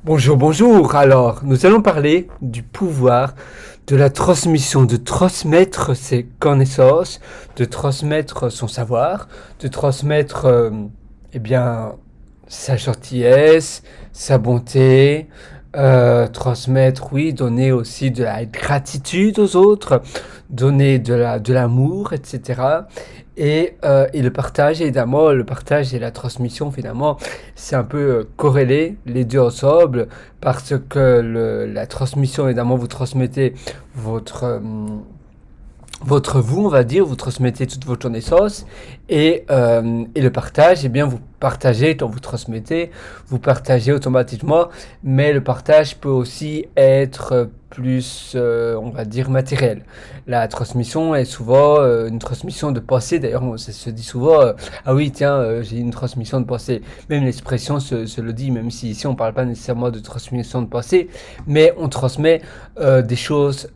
Bonjour, bonjour. Alors, nous allons parler du pouvoir de la transmission, de transmettre ses connaissances, de transmettre son savoir, de transmettre, eh bien, sa gentillesse, sa bonté, transmettre, oui, donner aussi de la gratitude aux autres, donner de l'amour, etc. Et le partage, évidemment, le partage et la transmission, finalement, c'est un peu corrélé, les deux ensemble, parce que la transmission, évidemment, vous transmettez votre, votre vous, on va dire, vous transmettez toute votre connaissance, et le partage, eh bien, vous partagez quand vous partagez automatiquement, mais le partage peut aussi être plus, on va dire, matériel. La transmission est souvent une transmission de pensée, d'ailleurs, ça se dit souvent, ah oui, tiens, j'ai une transmission de pensée. Même l'expression se le dit, même si ici on ne parle pas nécessairement de transmission de pensée, mais on transmet des choses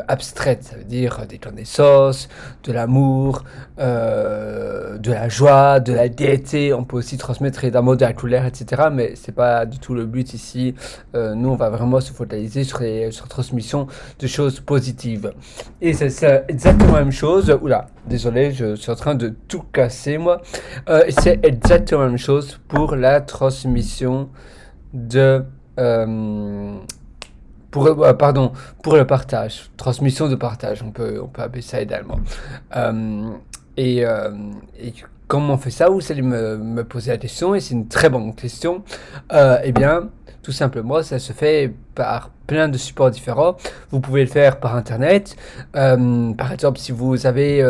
abstraites, ça veut dire des connaissances, de l'amour, de la joie, de la gaieté. On peut aussi transmettre évidemment de la colère, etc. Mais c'est pas du tout le but ici. Nous, on va vraiment se focaliser sur la transmission de choses positives. Et c'est exactement la même chose. Oula, désolé, je suis en train de tout casser moi. C'est exactement la même chose pour la transmission de pardon, pour le partage, transmission de partage, on peut appeler ça également. Euh, et, euh, et comment on fait ça? Vous allez me poser la question, et c'est une très bonne question. Eh bien, tout simplement, ça se fait par plein de supports différents. Vous pouvez le faire par Internet. Par exemple, si vous avez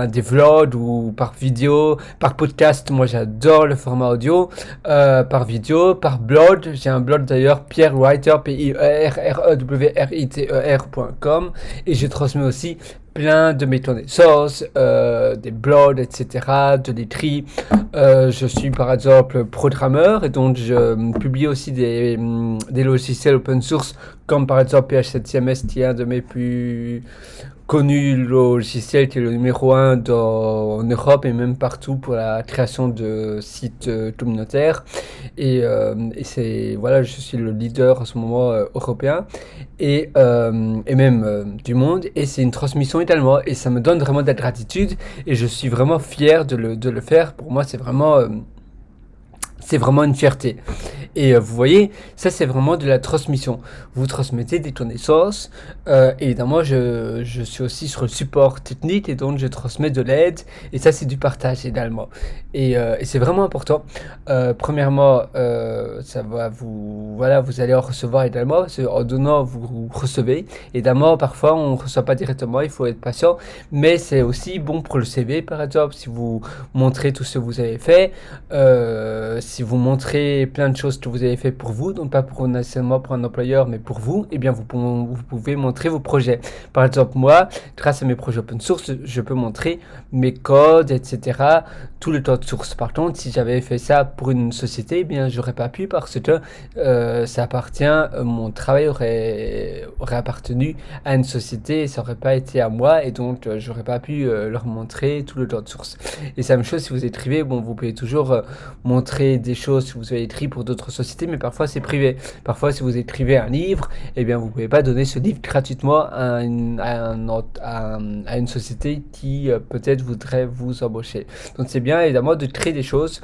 des vlogs ou par vidéo, par podcast, moi j'adore le format audio, par vidéo, par blog. J'ai un blog d'ailleurs, Pierre Writer, PIERREWRITER.com, et je transmets aussi plein de mes connaissances, des blogs, etc., de l'écrit. Je suis par exemple programmeur et donc je publie aussi des logiciels open source comme par exemple PH7CMS qui est un de mes plus connus logiciels qui est le numéro un en Europe et même partout pour la création de sites communautaires. Et c'est, voilà, je suis le leader en ce moment européen et même du monde. Et c'est une transmission également. Et ça me donne vraiment de la gratitude. Et je suis vraiment fier de le faire. Pour moi, c'est vraiment une fierté. Et vous voyez, ça c'est vraiment de la transmission. Vous transmettez des connaissances. Évidemment, je suis aussi sur le support technique et donc je transmets de l'aide. Et ça c'est du partage également. Et c'est vraiment important. Premièrement, ça va vous, voilà, vous allez en recevoir également. En donnant, vous recevez. Évidemment, parfois on ne reçoit pas directement, il faut être patient. Mais c'est aussi bon pour le CV, par exemple, si vous montrez tout ce que vous avez fait. Si vous montrez plein de choses que vous avez fait pour vous, donc pas pour nécessairement pour un employeur, mais pour vous, eh bien vous pouvez montrer vos projets. Par exemple, moi, grâce à mes projets open source, je peux montrer mes codes, etc., tout le code source. Par contre, si j'avais fait ça pour une société, eh bien j'aurais pas pu parce que ça appartient, mon travail aurait appartenu à une société et ça aurait pas été à moi et donc j'aurais pas pu leur montrer tout le code source. Et c'est la même chose si vous écrivez, bon, vous pouvez toujours montrer des choses que vous avez écrites pour d'autres sociétés, mais parfois c'est privé. Parfois, si vous écrivez un livre, eh bien, vous ne pouvez pas donner ce livre gratuitement à une société qui peut-être voudrait vous embaucher. Donc, c'est bien évidemment de créer des choses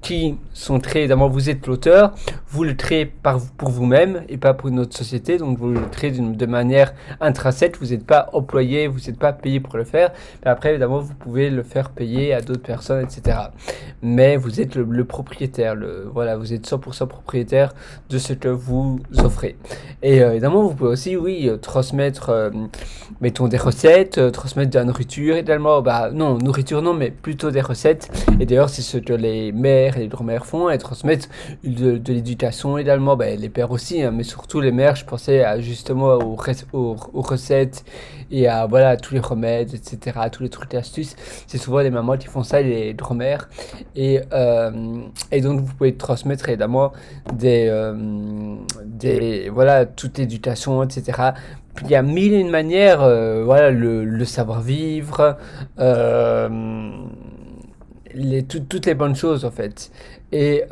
qui sont créés, évidemment, vous êtes l'auteur, vous le créez pour vous-même et pas pour une autre société, donc vous le créez de manière intrinsèque, vous n'êtes pas employé, vous n'êtes pas payé pour le faire, mais après, évidemment, vous pouvez le faire payer à d'autres personnes, etc. Mais vous êtes le propriétaire, voilà, vous êtes 100% propriétaire de ce que vous offrez. Et évidemment, vous pouvez aussi, oui, transmettre, mettons, des recettes, transmettre de la nourriture également, bah non, nourriture non, mais plutôt des recettes, et d'ailleurs, c'est ce que les mères et les grand-mères font, elles transmettent de l'éducation également, ben, les pères aussi, hein, mais surtout les mères, je pensais justement aux recettes et à voilà, tous les remèdes, etc., tous les trucs et astuces. C'est souvent les mamans qui font ça, les grand-mères. Et donc vous pouvez transmettre évidemment voilà, toute l'éducation, etc. Il y a mille et une manières, voilà, le savoir-vivre, toutes les bonnes choses en fait. Et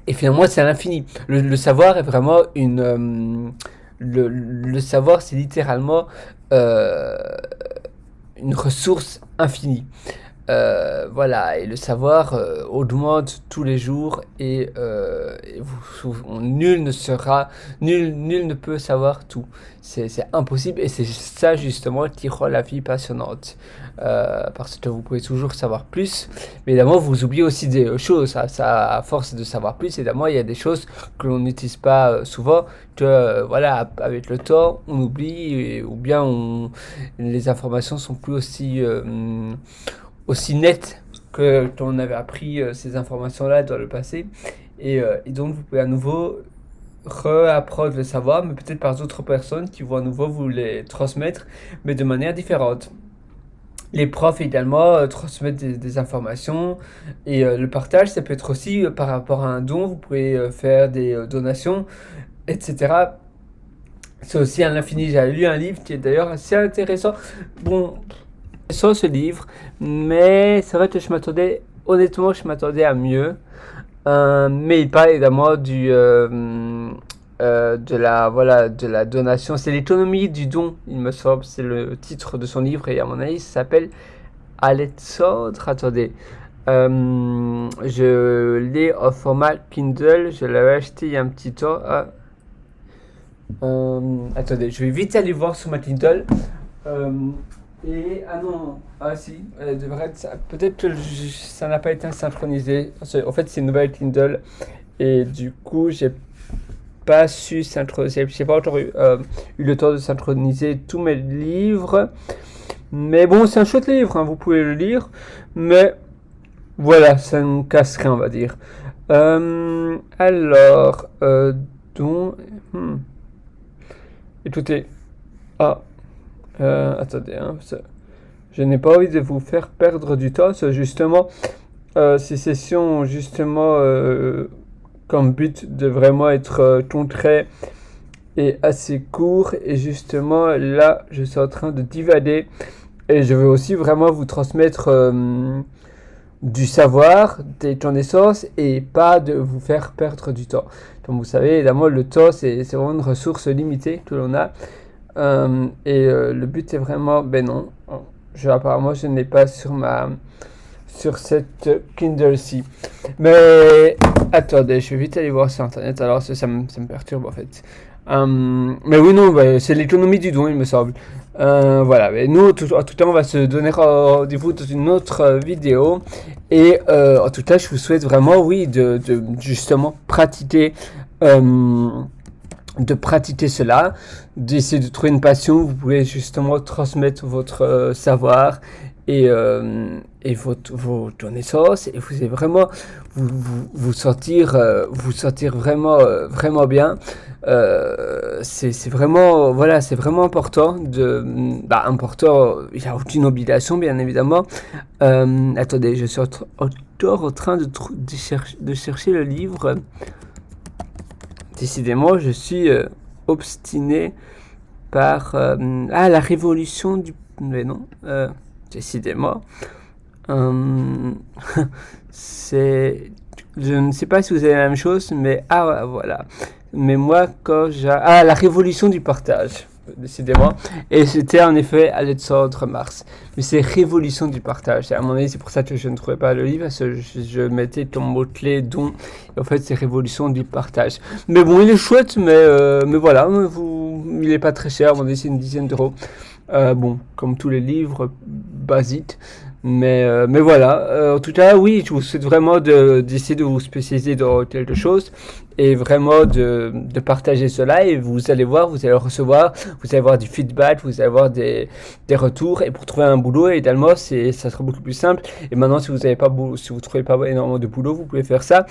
Et finalement, c'est à l'infini. Le savoir est vraiment le savoir, c'est littéralement euh, une ressource infinie. Voilà, et le savoir augmente tous les jours nul ne peut savoir tout. C'est impossible et c'est ça justement qui rend la vie passionnante. Parce que vous pouvez toujours savoir plus, mais évidemment vous oubliez aussi des choses. À force de savoir plus, évidemment il y a des choses que l'on n'utilise pas souvent, que voilà, avec le temps on oublie, ou bien les informations sont plus aussi net que on avait appris ces informations-là dans le passé. Et donc, vous pouvez à nouveau réapprendre le savoir, mais peut-être par d'autres personnes qui vont à nouveau vous les transmettre, mais de manière différente. Les profs également transmettent des informations et le partage, ça peut être aussi par rapport à un don, vous pouvez faire des donations, etc. C'est aussi à l'infini. J'ai lu un livre qui est d'ailleurs assez intéressant. Bon, sur ce livre, mais c'est vrai que honnêtement, je m'attendais à mieux. Mais il parle évidemment de la donation. C'est l'économie du don, il me semble. C'est le titre de son livre et à mon avis, ça s'appelle Alexandre. Attendez. Je l'ai au format Kindle. Je l'avais acheté il y a un petit temps. Attendez, je vais vite aller voir sur ma Kindle. Euh, ah non, ah si, elle devrait être ça. Peut-être que ça n'a pas été synchronisé. En fait, c'est une nouvelle Kindle et du coup, j'ai pas su synchroniser. J'ai pas encore eu le temps de synchroniser tous mes livres. Mais bon, c'est un chouette livre, hein, vous pouvez le lire. Mais voilà, ça ne casse rien, on va dire. Alors, donc. Écoutez. Ah. Attendez, hein, je n'ai pas envie de vous faire perdre du temps. Justement, ces sessions ont justement comme but de vraiment être concret et assez court. Et justement, là, je suis en train de divaguer. Et je veux aussi vraiment vous transmettre du savoir, des connaissances et pas de vous faire perdre du temps. Comme vous savez, évidemment, le temps, c'est vraiment une ressource limitée que l'on a. Le but est vraiment, ben non, apparemment je n'ai pas sur cette Kindle-ci. Mais attendez, je vais vite aller voir sur internet, alors ça me perturbe en fait. Mais oui, non, bah, c'est l'économie du don, il me semble. Voilà, mais nous, en tout cas, on va se donner rendez-vous dans une autre vidéo. Et en tout cas, je vous souhaite vraiment, oui, de justement pratiquer. De pratiquer cela, d'essayer de trouver une passion où vous pouvez justement transmettre votre savoir et vos connaissances et vous allez vraiment vous sentir vraiment vraiment bien. C'est vraiment voilà, c'est vraiment important important. Il n'y a aucune obligation bien évidemment. Attendez, je suis encore en train de chercher le livre. Décidément, je suis obstiné par la révolution du. Mais non, décidément, c'est. Je ne sais pas si vous avez la même chose, mais voilà. Mais moi, la révolution du partage. Décidément. Et c'était en effet Alexandre Mars. Mais c'est révolution du partage. À mon avis, c'est pour ça que je ne trouvais pas le livre, parce que je mettais comme mot-clé don. Et en fait, c'est révolution du partage. Mais bon, il est chouette, mais voilà. Il n'est pas très cher. À mon avis, c'est une dizaine d'euros. Bon, comme tous les livres basiques. Mais voilà. En tout cas, oui, je vous souhaite vraiment d'essayer de vous spécialiser dans quelque chose et vraiment de partager cela et vous allez voir, vous allez recevoir, vous allez avoir du feedback, vous allez avoir des retours et pour trouver un boulot également, ça sera beaucoup plus simple. Et maintenant, si vous trouvez pas énormément de boulot, vous pouvez faire ça.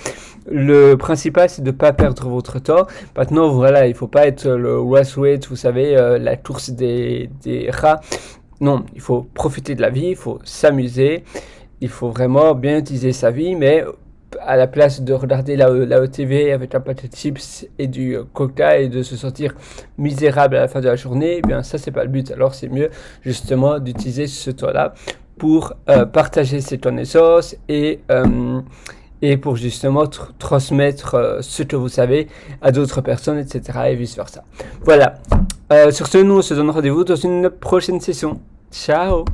Le principal, c'est de pas perdre votre temps. Maintenant, voilà, il faut pas être le race rate, vous savez, la course des rats. Non, il faut profiter de la vie, il faut s'amuser, il faut vraiment bien utiliser sa vie, mais à la place de regarder la TV avec un paquet de chips et du coca et de se sentir misérable à la fin de la journée, eh bien ça c'est pas le but. Alors c'est mieux justement d'utiliser ce temps-là pour partager ses connaissances et pour justement transmettre ce que vous savez à d'autres personnes, etc. et vice versa. Voilà. Sur ce, nous on se donne rendez-vous dans une prochaine session. Ciao!